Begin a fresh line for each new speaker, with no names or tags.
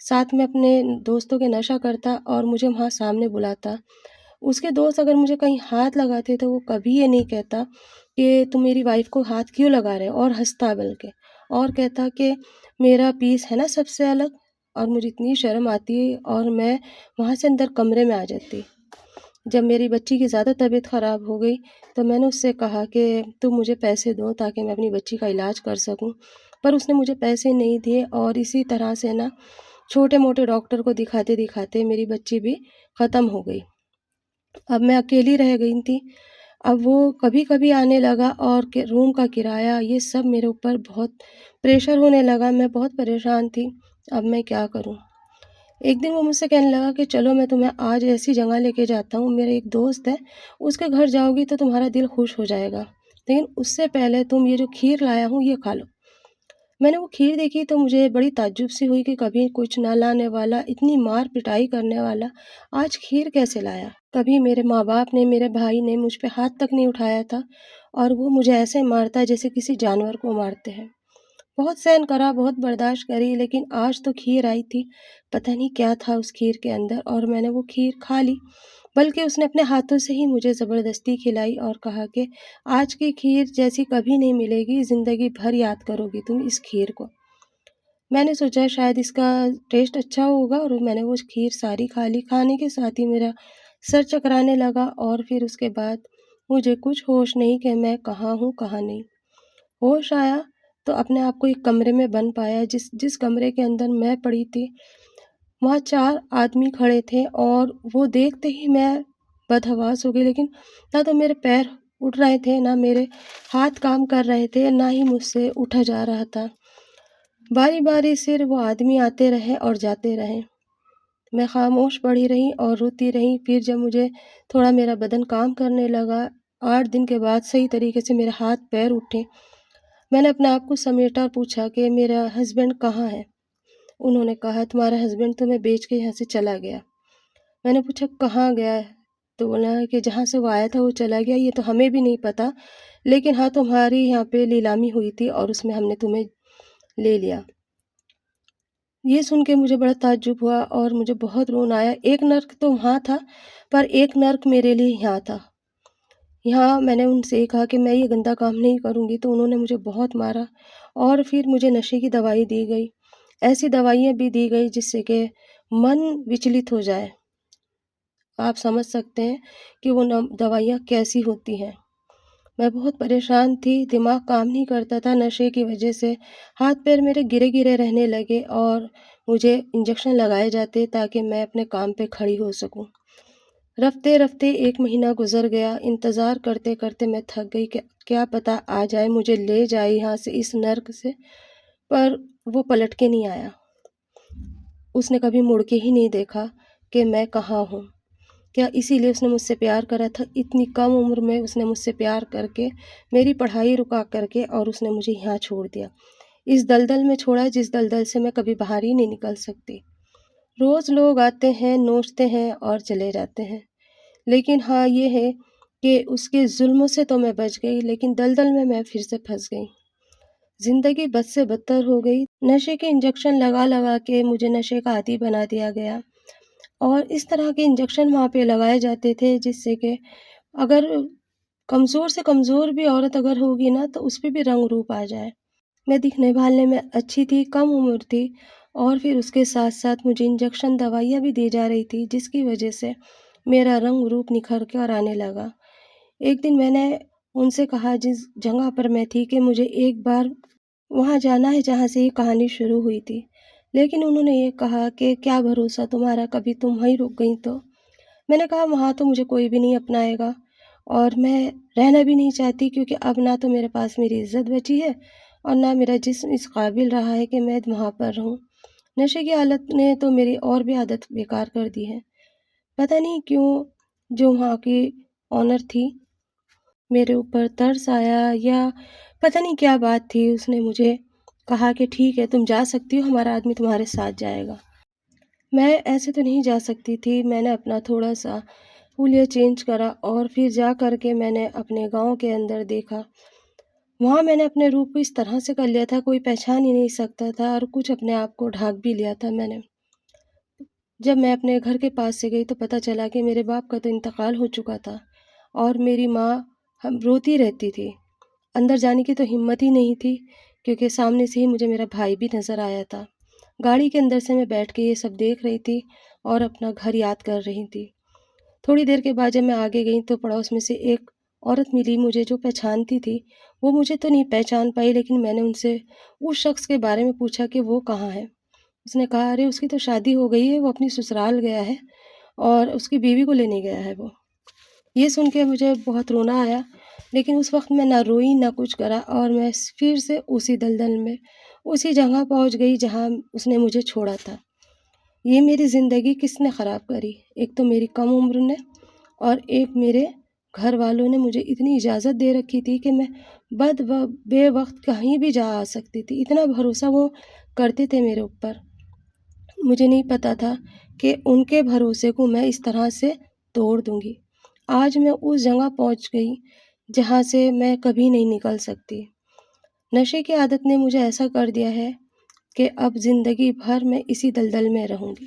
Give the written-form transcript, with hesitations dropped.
ساتھ میں اپنے دوستوں کے نشہ کرتا اور مجھے وہاں سامنے بلاتا۔ اس کے دوست اگر مجھے کہیں ہاتھ لگاتے تو وہ کبھی یہ نہیں کہتا کہ تم میری وائف کو ہاتھ کیوں لگا رہے ہو، اور ہنستا بلکہ، اور کہتا کہ میرا پیس ہے نا سب سے الگ، اور مجھے اتنی شرم آتی اور میں وہاں سے اندر کمرے میں آ جاتی۔ جب میری بچی کی زیادہ طبیعت خراب ہو گئی تو میں نے اس سے کہا کہ تم مجھے پیسے دو تاکہ میں اپنی بچی کا علاج کر سکوں، پر اس نے مجھے پیسے نہیں دیے، اور اسی طرح سے نا چھوٹے موٹے ڈاکٹر کو دکھاتے دکھاتے میری بچی بھی ختم ہو گئی۔ اب میں اکیلی رہ گئی تھی۔ اب وہ کبھی کبھی آنے لگا، اور روم کا کرایہ یہ سب میرے اوپر بہت پریشر ہونے لگا، میں بہت پریشان تھی۔ اب میں کیا کروں؟ ایک دن وہ مجھ سے کہنے لگا کہ چلو میں تمہیں آج ایسی جگہ لے کے جاتا ہوں، میرے ایک دوست ہے، اس کے گھر جاؤ گی تو تمہارا دل خوش ہو جائے گا، لیکن اس سے پہلے تم یہ جو کھیر لایا ہوں یہ کھا لو۔ میں نے وہ کھیر دیکھی تو مجھے بڑی تعجب سی ہوئی کہ کبھی کچھ نہ لانے والا، اتنی مار پٹائی کرنے والا، آج کھیر کیسے لایا؟ کبھی میرے ماں باپ نے، میرے بھائی نے مجھ پہ ہاتھ تک نہیں اٹھایا تھا، اور وہ مجھے ایسے مارتا جیسے کسی جانور کو مارتے ہیں۔ بہت سہن کرا، بہت برداشت کری، لیکن آج تو کھیر آئی تھی، پتہ نہیں کیا تھا اس کھیر کے اندر، اور میں نے وہ کھیر کھا لی، بلکہ اس نے اپنے ہاتھوں سے ہی مجھے زبردستی کھلائی اور کہا کہ آج کی کھیر جیسی کبھی نہیں ملے گی، زندگی بھر یاد کرو گی تم اس کھیر کو۔ میں نے سوچا شاید اس کا ٹیسٹ اچھا ہوگا، اور میں نے وہ کھیر ساری کھا لی۔ کھانے کے ساتھ ہی میرا سر چکرانے لگا، اور پھر اس کے بعد مجھے کچھ ہوش نہیں کہ میں کہاں ہوں کہاں نہیں۔ ہوش آیا تو اپنے آپ کو ایک کمرے میں بند پایا، جس کمرے کے اندر میں پڑی تھی وہاں 4 آدمی کھڑے تھے، اور وہ دیکھتے ہی میں بدحواس ہو گئی، لیکن نہ تو میرے پیر اٹھ رہے تھے، نہ میرے ہاتھ کام کر رہے تھے، نہ ہی مجھ سے اٹھا جا رہا تھا۔ باری باری سے وہ آدمی آتے رہے اور جاتے رہے، میں خاموش پڑی رہی اور روتی رہی۔ پھر جب مجھے تھوڑا میرا بدن کام کرنے لگا، 8 دن کے بعد صحیح طریقے سے میرے ہاتھ پیر اٹھے، میں نے اپنے آپ کو سمیٹا اور پوچھا کہ میرا ہسبینڈ کہاں ہے؟ انہوں نے کہا تمہارا ہسبینڈ تمہیں بیچ کے یہاں سے چلا گیا۔ میں نے پوچھا کہاں گیا ہے؟ تو بولا کہ جہاں سے وہ آیا تھا وہ چلا گیا، یہ تو ہمیں بھی نہیں پتہ، لیکن ہاں تمہاری یہاں پہ نیلامی ہوئی تھی اور اس میں ہم نے تمہیں لے لیا۔ یہ سن کے مجھے بڑا تعجب ہوا اور مجھے بہت رونا آیا۔ ایک نرک تو وہاں تھا، پر ایک نرک میرے لیے یہاں تھا۔ یہاں میں نے ان سے کہا کہ میں یہ گندا کام نہیں کروں گی، تو انہوں نے مجھے بہت مارا، اور پھر مجھے نشے کی دوائی دی گئی، ایسی دوائیاں بھی دی گئی جس سے کہ من وچلت ہو جائے۔ آپ سمجھ سکتے ہیں کہ وہ دوائیاں کیسی ہوتی ہیں۔ میں بہت پریشان تھی، دماغ کام نہیں کرتا تھا، نشے کی وجہ سے ہاتھ پیر میرے گرے گرے رہنے لگے، اور مجھے انجیکشن لگائے جاتے تاکہ میں اپنے کام پہ کھڑی ہو سکوں۔ رفتے رفتے 1 مہینہ گزر گیا، انتظار کرتے کرتے میں تھک گئی کہ کیا پتہ آ جائے، مجھے لے جائے یہاں سے، اس نرک سے، پر وہ پلٹ کے نہیں آیا۔ اس نے کبھی مڑ کے ہی نہیں دیکھا کہ میں کہاں ہوں۔ کیا اسی لیے اس نے مجھ سے پیار کرا تھا؟ اتنی کم عمر میں اس نے مجھ سے پیار کر کے میری پڑھائی رکا کر کے، اور اس نے مجھے یہاں چھوڑ دیا، اس دلدل میں چھوڑا جس دلدل سے میں کبھی باہر ہی نہیں نکل سکتی۔ روز لوگ آتے ہیں، نوچتے ہیں اور چلے جاتے ہیں، لیکن ہاں یہ ہے کہ اس کے ظلموں سے تو میں بچ گئی، لیکن دلدل میں پھر سے پھنس گئی۔ زندگی بد سے بدتر ہو گئی۔ نشے کے انجیکشن لگا لگا کے مجھے نشے کا عادی بنا دیا گیا، اور اس طرح کے انجیکشن وہاں پہ لگائے جاتے تھے جس سے کہ اگر کمزور سے کمزور بھی عورت اگر ہوگی نا تو اس پہ بھی رنگ روپ آ جائے۔ میں دکھنے بھالنے میں اچھی تھی، کم عمر تھی، اور پھر اس کے ساتھ ساتھ مجھے انجیکشن دوائیاں بھی دی جا رہی تھی جس کی وجہ سے میرا رنگ روپ نکھر کر آنے لگا۔ ایک دن میں نے ان سے کہا جس جگہ پر میں تھی کہ مجھے ایک بار وہاں جانا ہے جہاں سے یہ کہانی شروع ہوئی تھی، لیکن انہوں نے یہ کہا کہ کیا بھروسہ تمہارا، کبھی تم وہیں رک گئی تو؟ میں نے کہا وہاں تو مجھے کوئی بھی نہیں اپنائے گا، اور میں رہنا بھی نہیں چاہتی، کیونکہ اب نہ تو میرے پاس میری عزت بچی ہے اور نہ میرا جسم اس قابل رہا ہے کہ میں وہاں پر رہوں۔ نشے کی عادت نے تو میری اور بھی عادت بیکار کر دی ہے۔ پتہ نہیں کیوں جو وہاں کی آنر تھی میرے اوپر ترس آیا، یا پتہ نہیں کیا بات تھی، اس نے مجھے کہا کہ ٹھیک ہے تم جا سکتی ہو، ہمارا آدمی تمہارے ساتھ جائے گا۔ میں ایسے تو نہیں جا سکتی تھی، میں نے اپنا تھوڑا سا حلیہ چینج کرا، اور پھر جا کر کے میں نے اپنے گاؤں کے اندر دیکھا، وہاں میں نے اپنے روپ کو اس طرح سے کر لیا تھا کوئی پہچان ہی نہیں سکتا تھا، اور کچھ اپنے آپ کو ڈھانک بھی لیا تھا میں نے۔ جب میں اپنے گھر کے پاس سے گئی تو پتہ چلا کہ میرے باپ کا تو انتقال ہو چکا تھا اور میری ماں ہم روتی رہتی تھی۔ اندر جانے کی تو ہمت ہی نہیں تھی کیونکہ سامنے سے ہی مجھے میرا بھائی بھی نظر آیا تھا۔ گاڑی کے اندر سے میں بیٹھ کے یہ سب دیکھ رہی تھی اور اپنا گھر یاد کر رہی تھی۔ تھوڑی دیر کے بعد جب میں آگے گئی تو پڑوس میں سے ایک عورت ملی مجھے جو پہچانتی تھی۔ وہ مجھے تو نہیں پہچان پائی، لیکن میں نے ان سے اس شخص کے بارے میں پوچھا کہ وہ کہاں ہے۔ اس نے کہا ارے اس کی تو شادی ہو گئی ہے، وہ اپنی سسرال گیا ہے اور اس کی بیوی کو لینے گیا ہے وہ۔ یہ سن کے مجھے بہت رونا آیا، لیکن اس وقت میں نہ روئی نہ کچھ کرا اور میں پھر سے اسی دلدل میں اسی جگہ پہنچ گئی جہاں اس نے مجھے چھوڑا تھا۔ یہ میری زندگی کس نے خراب کری؟ ایک تو میری کم عمر نے اور ایک میرے گھر والوں نے مجھے اتنی اجازت دے رکھی تھی کہ میں بے وقت کہیں بھی جا آ سکتی تھی۔ اتنا بھروسہ وہ کرتے تھے میرے اوپر۔ مجھے نہیں پتا تھا کہ ان کے بھروسے کو میں اس طرح سے توڑ دوں گی۔ آج میں اس جگہ پہنچ گئی جہاں سے میں کبھی نہیں نکل سکتی۔ نشے کی عادت نے مجھے ایسا کر دیا ہے کہ اب زندگی بھر میں اسی دلدل میں رہوں گی۔